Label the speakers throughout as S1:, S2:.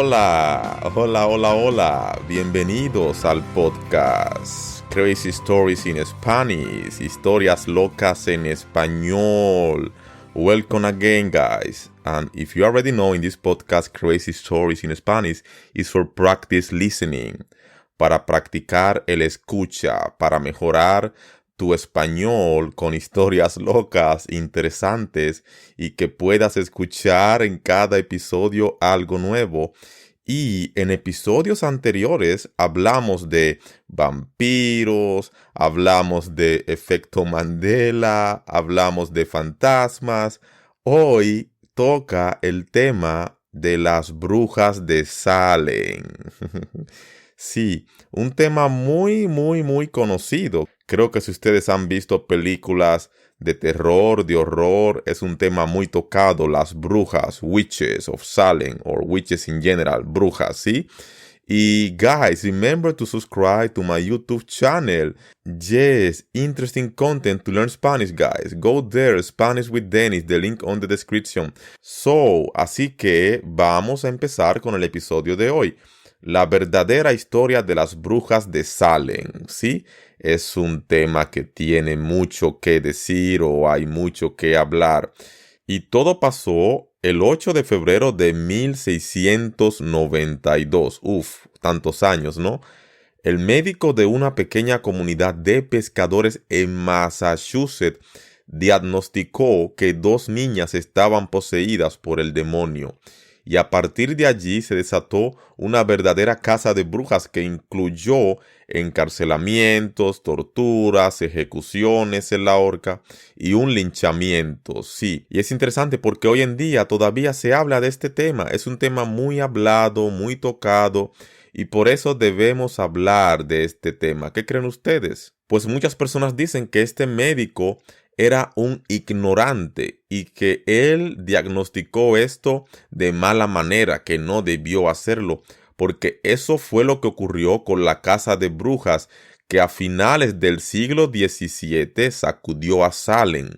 S1: Hola, hola, hola, hola. Bienvenidos al podcast Crazy Stories in Spanish. Historias locas en español. Welcome again, guys. And if you already know, in this podcast, Crazy Stories in Spanish is for practice listening. Para practicar el escucha, para mejorar tu español con historias locas, interesantes y que puedas escuchar en cada episodio algo nuevo. Y en episodios anteriores hablamos de vampiros, hablamos de efecto Mandela, hablamos de fantasmas. Hoy toca el tema de las brujas de Salem. Sí, un tema muy conocido. Creo que si ustedes han visto películas de terror, de horror, es un tema muy tocado, las brujas, witches of Salem, or witches in general, brujas, ¿sí? Y guys, remember to subscribe to my YouTube channel. Yes, interesting content to learn Spanish, guys. Go there, Spanish with Dennis, the link on the description. So, así que vamos a empezar con el episodio de hoy. La verdadera historia de las brujas de Salem, ¿sí? Es un tema que tiene mucho que decir o hay mucho que hablar. Y todo pasó el 8 de febrero de 1692. Uf, tantos años, ¿no? El médico de una pequeña comunidad de pescadores en Massachusetts diagnosticó que 2 niñas estaban poseídas por el demonio. Y a partir de allí se desató una verdadera caza de brujas que incluyó encarcelamientos, torturas, ejecuciones en la horca y un linchamiento, sí. Y es interesante porque hoy en día todavía se habla de este tema. Es un tema muy hablado, muy tocado y por eso debemos hablar de este tema. ¿Qué creen ustedes? Pues muchas personas dicen que este médico era un ignorante y que él diagnosticó esto de mala manera, que no debió hacerlo, porque eso fue lo que ocurrió con la caza de brujas que a finales del siglo XVII sacudió a Salem,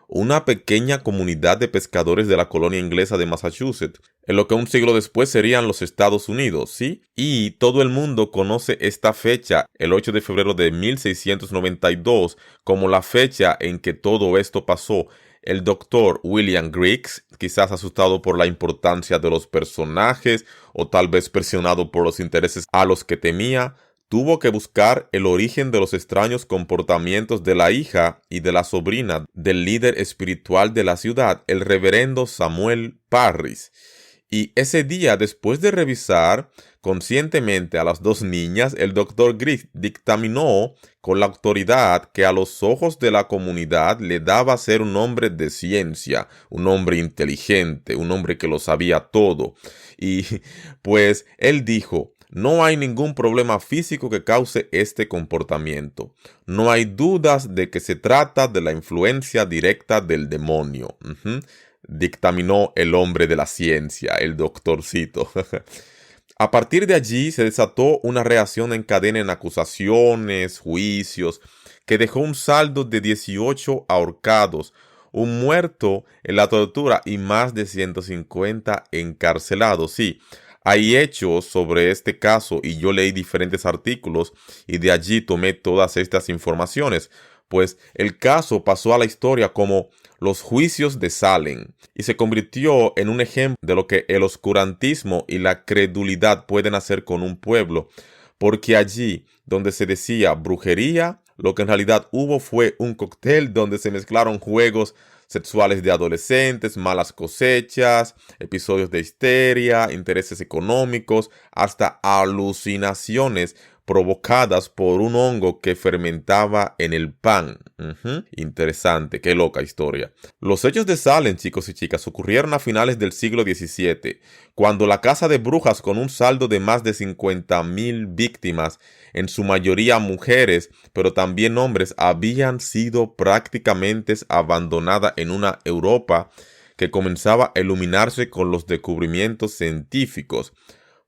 S1: una pequeña comunidad de pescadores de la colonia inglesa de Massachusetts, en lo que un siglo después serían los Estados Unidos, ¿sí? Y todo el mundo conoce esta fecha, el 8 de febrero de 1692, como la fecha en que todo esto pasó. El doctor William Griggs, quizás asustado por la importancia de los personajes o tal vez presionado por los intereses a los que temía, tuvo que buscar el origen de los extraños comportamientos de la hija y de la sobrina del líder espiritual de la ciudad, el reverendo Samuel Parris. Y ese día, después de revisar conscientemente a las 2 niñas, el doctor Griggs dictaminó con la autoridad que a los ojos de la comunidad le daba ser un hombre de ciencia, un hombre inteligente, un hombre que lo sabía todo. Y pues él dijo: no hay ningún problema físico que cause este comportamiento. No hay dudas de que se trata de la influencia directa del demonio. Dictaminó el hombre de la ciencia, el doctorcito. A partir de allí se desató una reacción en cadena en acusaciones, juicios, que dejó un saldo de 18 ahorcados, un muerto en la tortura y más de 150 encarcelados. Sí, hay hechos sobre este caso y yo leí diferentes artículos y de allí tomé todas estas informaciones, pues el caso pasó a la historia como los juicios de Salem y se convirtió en un ejemplo de lo que el oscurantismo y la credulidad pueden hacer con un pueblo, porque allí donde se decía brujería, lo que en realidad hubo fue un cóctel donde se mezclaron juegos sexuales de adolescentes, malas cosechas, episodios de histeria, intereses económicos, hasta alucinaciones provocadas por un hongo que fermentaba en el pan. Interesante, qué loca historia. Los hechos de Salem, chicos y chicas, ocurrieron a finales del siglo XVII, cuando la caza de brujas, con un saldo de más de 50,000 víctimas, en su mayoría mujeres, pero también hombres, habían sido prácticamente abandonada en una Europa que comenzaba a iluminarse con los descubrimientos científicos.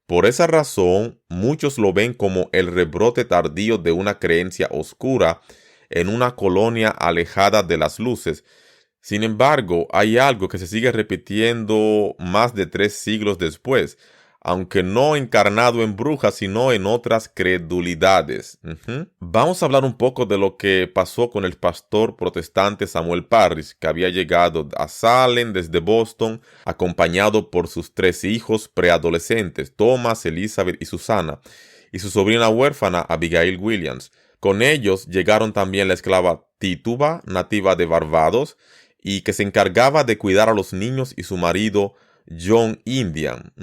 S1: Por esa razón, muchos lo ven como el rebrote tardío de una creencia oscura en una colonia alejada de las luces. Sin embargo, hay algo que se sigue repitiendo más de 3 siglos después. aunque no encarnado en brujas, sino en otras credulidades. Vamos a hablar un poco de lo que pasó con el pastor protestante Samuel Parris, que había llegado a Salem desde Boston, acompañado por sus 3 hijos preadolescentes, Thomas, Elizabeth y Susana, y su sobrina huérfana Abigail Williams. Con ellos llegaron también la esclava Tituba, nativa de Barbados, y que se encargaba de cuidar a los niños, y su marido John Indian.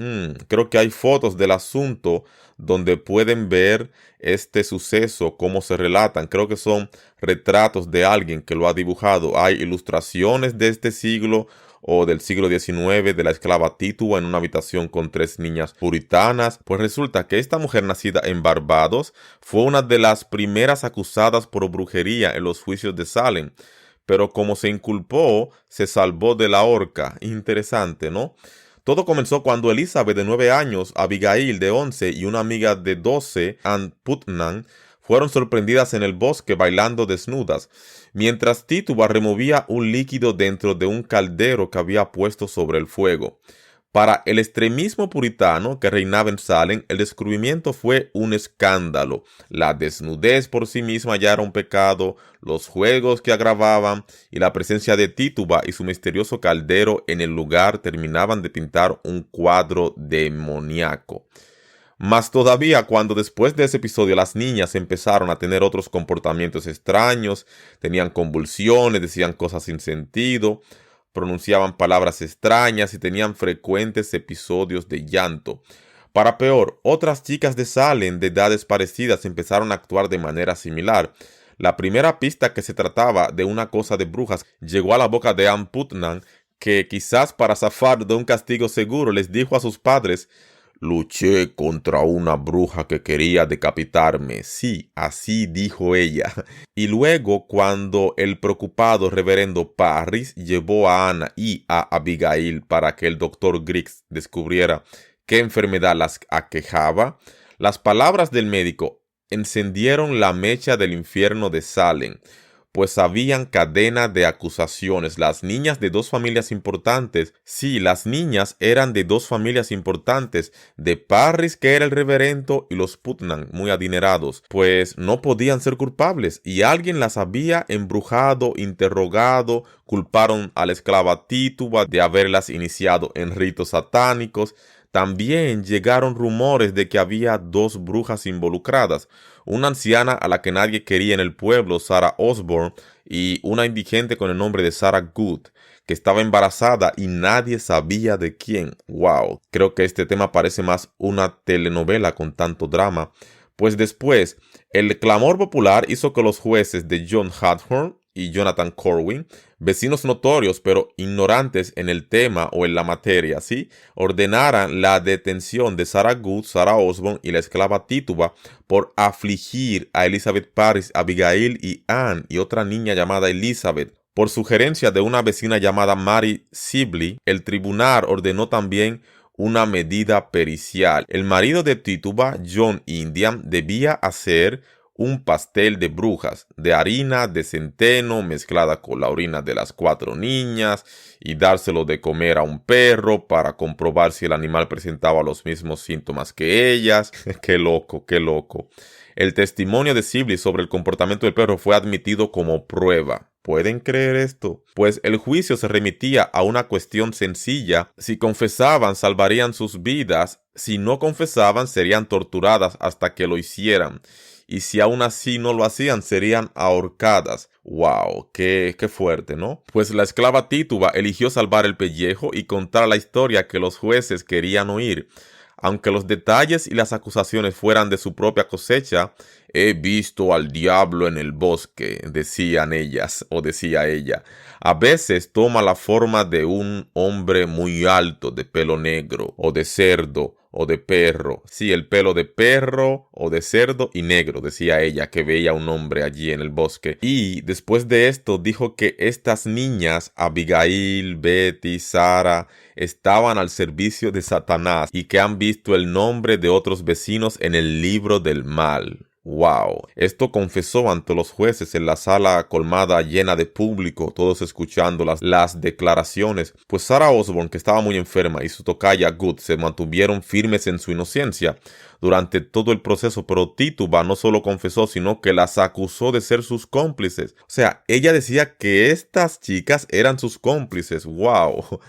S1: Creo que hay fotos del asunto donde pueden ver este suceso, cómo se relatan. Creo que son retratos de alguien que lo ha dibujado. Hay ilustraciones de este siglo o del siglo XIX de la esclava Tituba en una habitación con 3 niñas puritanas. Pues resulta que esta mujer nacida en Barbados fue una de las primeras acusadas por brujería en los juicios de Salem. Pero como se inculpó, se salvó de la horca. Interesante, ¿no? Todo comenzó cuando Elizabeth, de 9 años, Abigail, de 11, y una amiga de 12, Ann Putnam, fueron sorprendidas en el bosque bailando desnudas, mientras Tituba removía un líquido dentro de un caldero que había puesto sobre el fuego. Para el extremismo puritano que reinaba en Salem, el descubrimiento fue un escándalo. La desnudez por sí misma ya era un pecado, los juegos que agravaban y la presencia de Tituba y su misterioso caldero en el lugar terminaban de pintar un cuadro demoníaco. Más todavía cuando después de ese episodio las niñas empezaron a tener otros comportamientos extraños, tenían convulsiones, decían cosas sin sentido, pronunciaban palabras extrañas y tenían frecuentes episodios de llanto. Para peor, otras chicas de Salem de edades parecidas empezaron a actuar de manera similar. La primera pista que se trataba de una cosa de brujas llegó a la boca de Ann Putnam, que quizás para zafar de un castigo seguro les dijo a sus padres: «Luché contra una bruja que quería decapitarme». Sí, así dijo ella. Y luego, cuando el preocupado reverendo Parris llevó a Ana y a Abigail para que el doctor Griggs descubriera qué enfermedad las aquejaba, las palabras del médico encendieron la mecha del infierno de Salem, pues habían cadena de acusaciones. Las niñas de 2 familias importantes, sí, las niñas eran de 2 familias importantes, de Parris, que era el reverendo, y los Putnam, muy adinerados, pues no podían ser culpables, y alguien las había embrujado, interrogado. Culparon a la esclava Tituba de haberlas iniciado en ritos satánicos. También llegaron rumores de que había 2 brujas involucradas, una anciana a la que nadie quería en el pueblo, Sarah Osborne, y una indigente con el nombre de Sarah Good, que estaba embarazada y nadie sabía de quién. ¡Wow! Creo que este tema parece más una telenovela con tanto drama. Pues después, el clamor popular hizo que los jueces de John Hathorne y Jonathan Corwin, vecinos notorios pero ignorantes en el tema o en la materia, ¿sí?, ordenaran la detención de Sarah Good, Sarah Osborne y la esclava Tituba por afligir a Elizabeth Parris, Abigail y Ann y otra niña llamada Elizabeth. Por sugerencia de una vecina llamada Mary Sibley, el tribunal ordenó también una medida pericial. El marido de Tituba, John Indian, debía hacer un pastel de brujas, de harina de centeno mezclada con la orina de las 4 niñas, y dárselo de comer a un perro para comprobar si el animal presentaba los mismos síntomas que ellas. ¡Qué loco, qué loco! El testimonio de Sibley sobre el comportamiento del perro fue admitido como prueba. ¿Pueden creer esto? Pues el juicio se remitía a una cuestión sencilla: si confesaban, salvarían sus vidas; si no confesaban, serían torturadas hasta que lo hicieran; y si aún así no lo hacían, serían ahorcadas. ¡Wow! ¡Qué fuerte!, ¿no? Pues la esclava Tituba eligió salvar el pellejo y contar la historia que los jueces querían oír. Aunque los detalles y las acusaciones fueran de su propia cosecha, «He visto al diablo en el bosque», decían ellas, o decía ella. A veces toma la forma de un hombre muy alto, de pelo negro, o de cerdo, o de perro. Sí, el pelo de perro o de cerdo y negro, decía ella, que veía un hombre allí en el bosque. Y después de esto dijo que estas niñas, Abigail, Betty, Sarah, estaban al servicio de Satanás y que han visto el nombre de otros vecinos en el libro del mal. Wow. Esto confesó ante los jueces en la sala colmada llena de público, todos escuchando las declaraciones. Pues Sarah Osborne, que estaba muy enferma, y su tocaya Good se mantuvieron firmes en su inocencia durante todo el proceso, pero Tituba no solo confesó, sino que las acusó de ser sus cómplices. O sea, ella decía que estas chicas eran sus cómplices. Wow.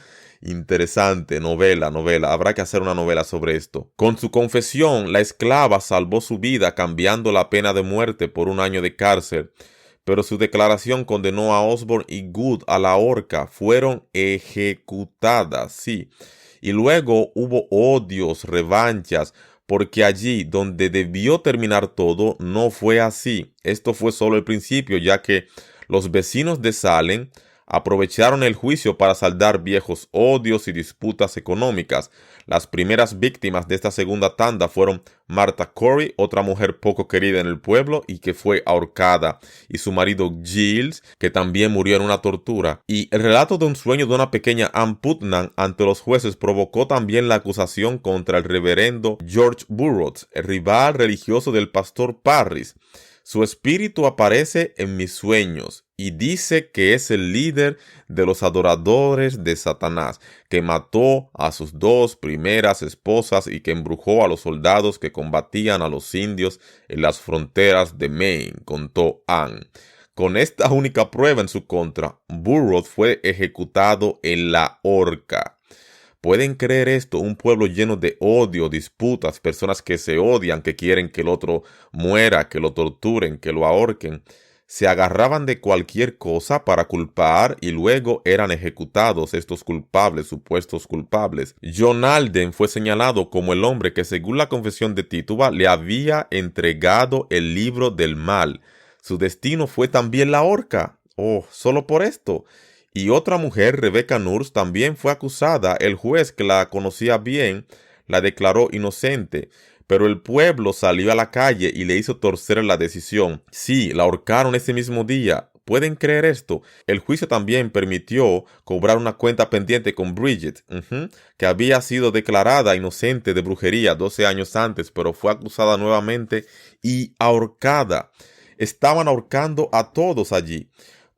S1: Interesante, novela. Habrá que hacer una novela sobre esto. Con su confesión, la esclava salvó su vida cambiando la pena de muerte por 1 año de cárcel. Pero su declaración condenó a Osborne y Good a la horca. Fueron ejecutadas, sí. Y luego hubo odios, revanchas, porque allí donde debió terminar todo, no fue así. Esto fue solo el principio, ya que los vecinos de Salem aprovecharon el juicio para saldar viejos odios y disputas económicas. Las primeras víctimas de esta segunda tanda fueron Martha Corey, otra mujer poco querida en el pueblo y que fue ahorcada, y su marido Giles, que también murió en una tortura. Y el relato de un sueño de una pequeña Ann Putnam ante los jueces provocó también la acusación contra el reverendo George Burroughs, el rival religioso del pastor Parris. Su espíritu aparece en mis sueños y dice que es el líder de los adoradores de Satanás, que mató a sus 2 primeras esposas y que embrujó a los soldados que combatían a los indios en las fronteras de Maine, contó Anne. Con esta única prueba en su contra, Burroughs fue ejecutado en la horca. ¿Pueden creer esto? Un pueblo lleno de odio, disputas, personas que se odian, que quieren que el otro muera, que lo torturen, que lo ahorquen. Se agarraban de cualquier cosa para culpar y luego eran ejecutados estos culpables, supuestos culpables. John Alden fue señalado como el hombre que, según la confesión de Tituba, le había entregado el libro del mal. Su destino fue también la horca. Oh, solo por esto. Y otra mujer, Rebecca Nurse, también fue acusada. El juez, que la conocía bien, la declaró inocente, pero el pueblo salió a la calle y le hizo torcer la decisión. Sí, la ahorcaron ese mismo día. ¿Pueden creer esto? El juicio también permitió cobrar una cuenta pendiente con Bridget, que había sido declarada inocente de brujería 12 años antes, pero fue acusada nuevamente y ahorcada. Estaban ahorcando a todos allí.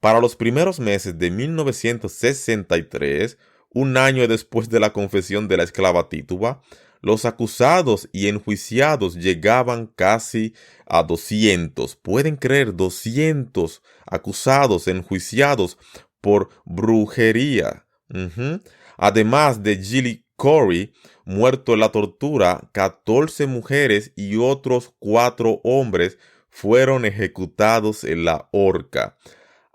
S1: Para los primeros meses de 1963, 1 año después de la confesión de la esclava Tituba, los acusados y enjuiciados llegaban casi a 200. ¿Pueden creer? 200 acusados, enjuiciados por brujería. Además de Gilly Corey, muerto en la tortura, 14 mujeres y otros 4 hombres fueron ejecutados en la horca.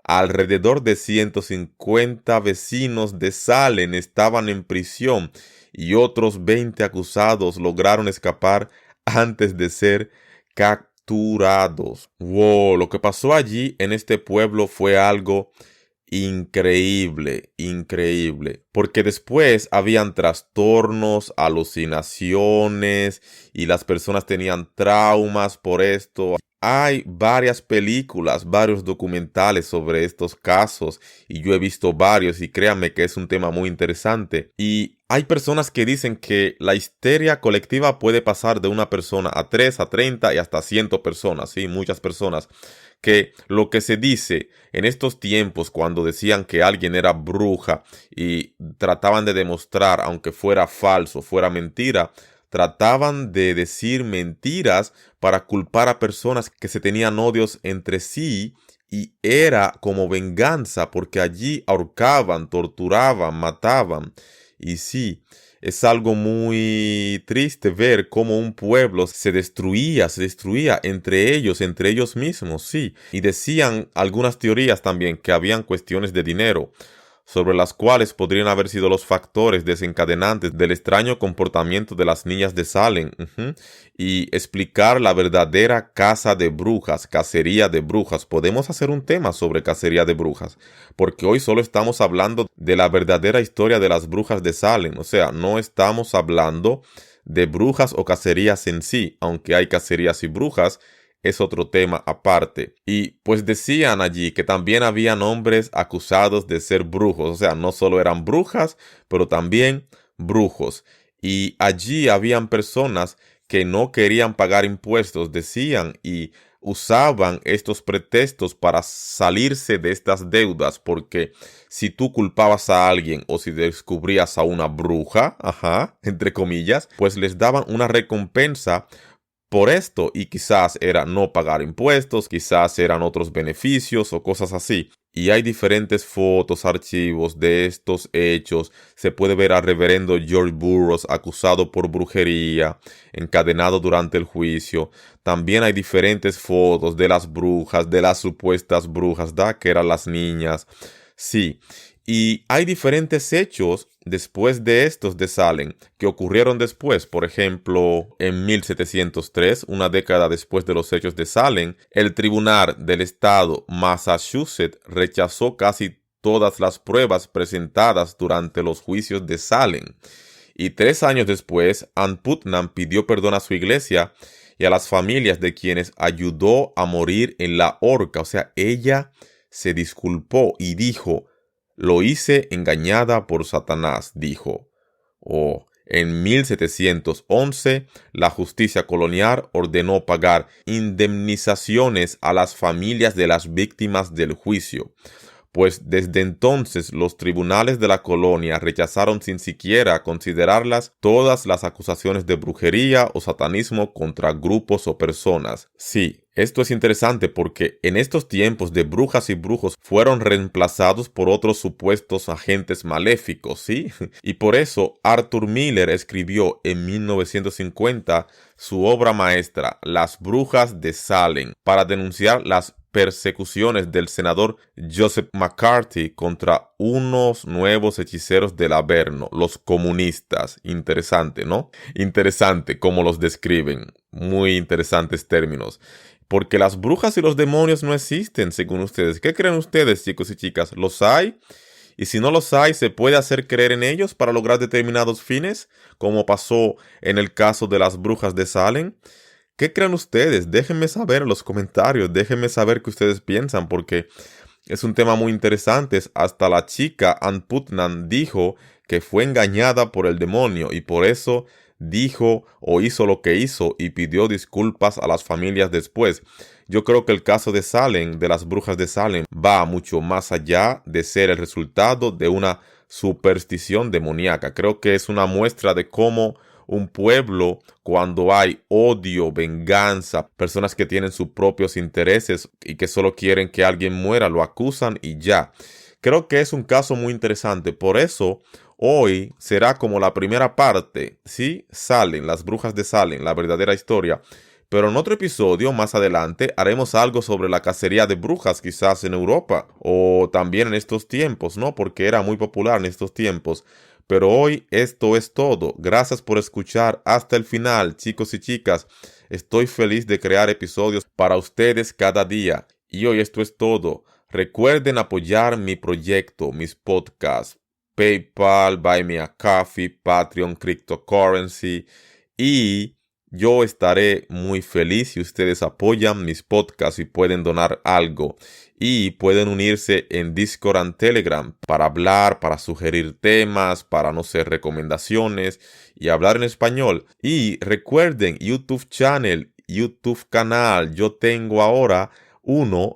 S1: Alrededor de 150 vecinos de Salem estaban en prisión y otros 20 acusados lograron escapar antes de ser capturados. Wow, lo que pasó allí en este pueblo fue algo increíble, porque después habían trastornos, alucinaciones y las personas tenían traumas por esto. Hay varias películas, varios documentales sobre estos casos y yo he visto varios y créanme que es un tema muy interesante. Y hay personas que dicen que la histeria colectiva puede pasar de una persona a 3, a 30 y hasta 100 personas, ¿sí? Muchas personas. Que lo que se dice en estos tiempos cuando decían que alguien era bruja y trataban de demostrar, aunque fuera falso, fuera mentira, trataban de decir mentiras para culpar a personas que se tenían odios entre sí y era como venganza porque allí ahorcaban, torturaban, mataban. Y sí, es algo muy triste ver cómo un pueblo se destruía entre ellos mismos, sí. Y decían algunas teorías también que habían cuestiones de dinero, sobre las cuales podrían haber sido los factores desencadenantes del extraño comportamiento de las niñas de Salem, y explicar la verdadera caza de brujas, cacería de brujas. Podemos hacer un tema sobre cacería de brujas, porque hoy solo estamos hablando de la verdadera historia de las brujas de Salem, o sea, no estamos hablando de brujas o cacerías en sí, aunque hay cacerías y brujas, es otro tema aparte. Y pues decían allí que también habían hombres acusados de ser brujos, o sea, no solo eran brujas, pero también brujos. Y allí habían personas que no querían pagar impuestos, decían, y usaban estos pretextos para salirse de estas deudas, porque si tú culpabas a alguien o si descubrías a una bruja, entre comillas, pues les daban una recompensa por esto, y quizás era no pagar impuestos, quizás eran otros beneficios o cosas así. Y hay diferentes fotos, archivos de estos hechos. Se puede ver al reverendo George Burroughs acusado por brujería, encadenado durante el juicio. También hay diferentes fotos de las brujas, de las supuestas brujas, ¿da? Que eran las niñas. Sí. Y hay diferentes hechos después de estos de Salem que ocurrieron después. Por ejemplo, en 1703, una década después de los hechos de Salem, el tribunal del estado Massachusetts rechazó casi todas las pruebas presentadas durante los juicios de Salem. Y 3 años después, Ann Putnam pidió perdón a su iglesia y a las familias de quienes ayudó a morir en la horca. O sea, ella se disculpó y dijo: lo hice engañada por Satanás, dijo. En 1711, la justicia colonial ordenó pagar indemnizaciones a las familias de las víctimas del juicio, pues desde entonces los tribunales de la colonia rechazaron sin siquiera considerarlas todas las acusaciones de brujería o satanismo contra grupos o personas. Sí, esto es interesante porque en estos tiempos de brujas y brujos fueron reemplazados por otros supuestos agentes maléficos, ¿sí? Y por eso Arthur Miller escribió en 1950 su obra maestra, Las Brujas de Salem, para denunciar las persecuciones del senador Joseph McCarthy contra unos nuevos hechiceros del Averno, los comunistas. Interesante, ¿no? Interesante cómo los describen. Muy interesantes términos. Porque las brujas y los demonios no existen, según ustedes. ¿Qué creen ustedes, chicos y chicas? ¿Los hay? Y si no los hay, ¿se puede hacer creer en ellos para lograr determinados fines? Como pasó en el caso de las brujas de Salem. ¿Qué creen ustedes? Déjenme saber en los comentarios, déjenme saber qué ustedes piensan, porque es un tema muy interesante. Hasta la chica Ann Putnam dijo que fue engañada por el demonio y por eso dijo o hizo lo que hizo y pidió disculpas a las familias después. Yo creo que el caso de Salem, de las brujas de Salem, va mucho más allá de ser el resultado de una superstición demoníaca. Creo que es una muestra de cómo un pueblo, cuando hay odio, venganza, personas que tienen sus propios intereses y que solo quieren que alguien muera, lo acusan y ya. Creo que es un caso muy interesante. Por eso, hoy será como la primera parte, ¿sí? Salem, las brujas de Salem, la verdadera historia. Pero en otro episodio, más adelante, haremos algo sobre la cacería de brujas, quizás en Europa, o también en estos tiempos, ¿no? Porque era muy popular en estos tiempos. Pero hoy esto es todo. Gracias por escuchar hasta el final, chicos y chicas. Estoy feliz de crear episodios para ustedes cada día. Y hoy esto es todo. Recuerden apoyar mi proyecto, mis podcasts, PayPal, Buy Me a Coffee, Patreon, Cryptocurrency. Y yo estaré muy feliz si ustedes apoyan mis podcasts y pueden donar algo. Y pueden unirse en Discord and Telegram para hablar, para sugerir temas, para, no sé, recomendaciones y hablar en español. Y recuerden, YouTube channel, YouTube canal, yo tengo ahora uno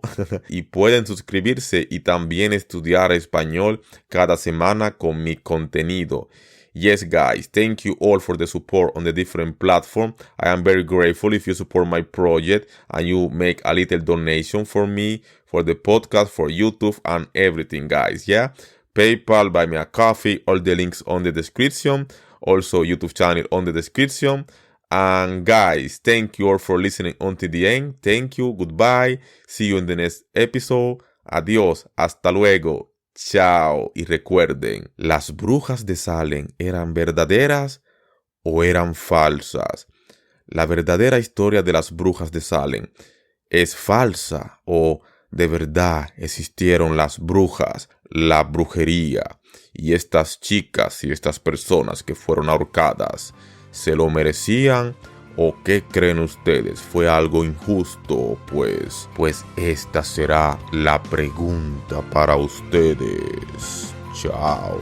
S1: y pueden suscribirse y también estudiar español cada semana con mi contenido. Yes, guys, thank you all for the support on the different platforms. I am very grateful if you support my project and you make a little donation for me, for the podcast, for YouTube and everything, guys. Yeah, PayPal, Buy Me a Coffee, all the links on the description. Also, YouTube channel on the description. And guys, thank you all for listening until the end. Thank you, goodbye. See you in the next episode. Adiós, hasta luego. Chao. Y recuerden, ¿las brujas de Salem eran verdaderas o eran falsas? ¿La verdadera historia de las brujas de Salem es falsa o de verdad existieron las brujas, la brujería y estas chicas y estas personas que fueron ahorcadas? ¿Se lo merecían? ¿O qué creen ustedes? ¿Fue algo injusto? Pues esta será la pregunta para ustedes. Chao.